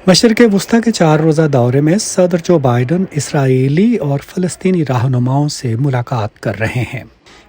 मशरिक़ वस्ती के 4 रोज़ा दौरे में सदर जो बाइडन इसराइली और फ़लस्तीनी रहनुमाओं से मुलाकात कर रहे हैं।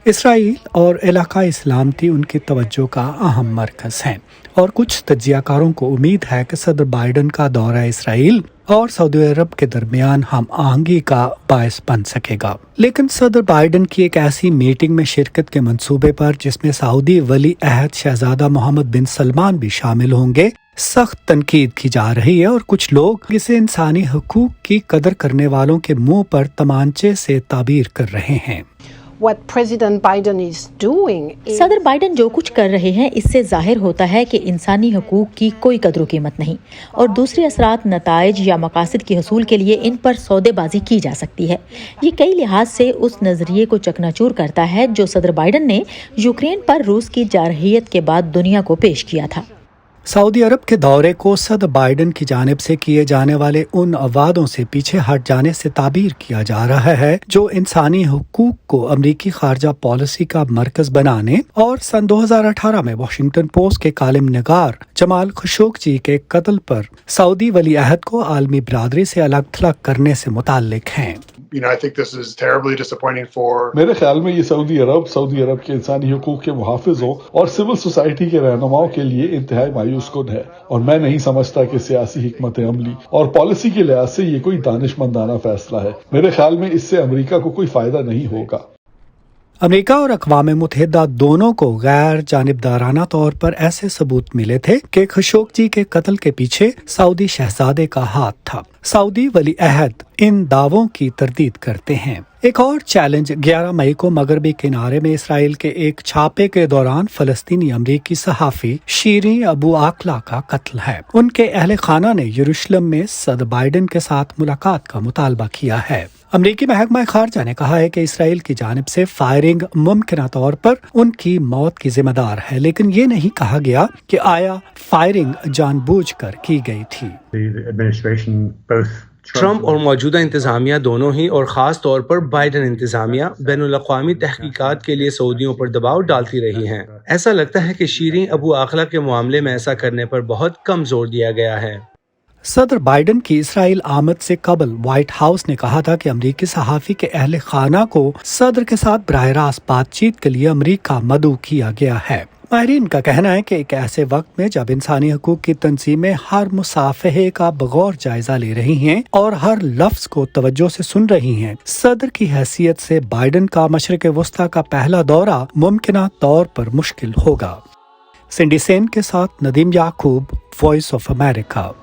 इसराइल और इलाका इस्लामती उनकी तवज्जो का अहम मरकज़ हैं और कुछ तज्ज़ियाकारों को उम्मीद है कि सदर बाइडन का दौरा इसराइल और सऊदी अरब के दरमियान हम आहंगी का बायस बन सकेगा। लेकिन सदर बाइडन की एक ऐसी मीटिंग में शिरकत के मंसूबे पर जिसमें सऊदी वली अहद शहजादा मोहम्मद बिन सलमान भी शामिल होंगे, सख्त तनकीद की जा रही है और कुछ लोग इसे इंसानी हकूक की कदर करने वालों के मुंह पर तमांचे से ताबीर कर रहे हैं। सदर बाइडन जो कुछ कर रहे हैं इससे जाहिर होता है कि इंसानी हकूक की कोई कदर कीमत नहीं और दूसरे असरात, नताइज या मकासद के हसूल के लिए इन पर सौदेबाजी की जा सकती है। ये कई लिहाज से उस नजरिए को चकनाचूर करता है जो सदर बाइडन ने यूक्रेन पर रूस की जारहियत के बाद दुनिया को पेश किया था। सऊदी अरब के दौरे को सदर बाइडन की जानिब से किए जाने वाले उन वादों से पीछे हट जाने से ताबीर किया जा रहा है जो इंसानी हुकूक को अमरीकी खारजा पॉलिसी का मरकज बनाने और सन 2018 में वाशिंगटन पोस्ट के कालिम निगार जमाल खशोगजी के कत्ल पर सऊदी वली अहद को आलमी बिरादरी से अलग थलग करने से मुताल्लिक हैं। I think this is terribly disappointing for मेरे ख्याल में ये सऊदी अरब के इंसानी हुकूक के मुहाफिजों और सिविल सोसाइटी के रहनुमाओं के लिए इंतहाई मायूस कुन है और मैं नहीं समझता कि सियासी हिकमत अमली और पॉलिसी के लिहाज से ये कोई दानिशमंदाना फैसला है। मेरे ख्याल में इससे अमेरिका को कोई फायदा नहीं होगा। अमेरिका और अक़वाम मुत्तहिदा दोनों को गैर जानिबदाराना तौर पर ऐसे सबूत मिले थे कि खशोगजी के कत्ल के पीछे सऊदी शहजादे का हाथ था। सऊदी वली अहद इन दावों की तरदीद करते हैं। एक और चैलेंज 11 मई को मगरबी किनारे में इसराइल के एक छापे के दौरान फलस्तीनी अमरीकी सहाफ़ी शीरीन अबू आकला का कत्ल है। उनके अहले खाना ने यरूशलेम में सदर बाइडन के साथ मुलाकात का मुतालबा किया है। अमरीकी महकमा खारजा ने कहा है कि इसराइल की जानिब से फायरिंग मुमकिन तौर पर उनकी मौत की जिम्मेदार है, लेकिन ये नहीं कहा गया कि आया फायरिंग जानबूझकर की गई थी। ट्रंप और मौजूदा इंतजामिया दोनों ही और ख़ास तौर पर बाइडन इंतजामिया बैनुल-अक़वामी तहकीकात के लिए सऊदियों पर दबाव डालती रही हैं। ऐसा लगता है कि शीरीन अबू आकला के मामले में ऐसा करने पर बहुत कम जोर दिया गया है। सदर बाइडन की इसराइल आमद से कबल व्हाइट हाउस ने कहा था कि अमरीकी सहाफ़ी के अहले खाना को सदर के साथ बराह रास्त बातचीत के लिए अमरीका मदऊ किया गया है। माहिरीन का कहना है कि एक ऐसे वक्त में जब इंसानी हकूक की तंजीमें हर मुसाफहे का बगौर जायजा ले रही हैं और हर लफ्ज को तवज्जो से सुन रही हैं, सदर की हैसियत से बाइडन का मशरिक़ वस्ती का पहला दौरा मुमकिन तौर पर मुश्किल होगा। सिंडी सेन के साथ नदीम याकूब, वॉइस ऑफ अमेरिका।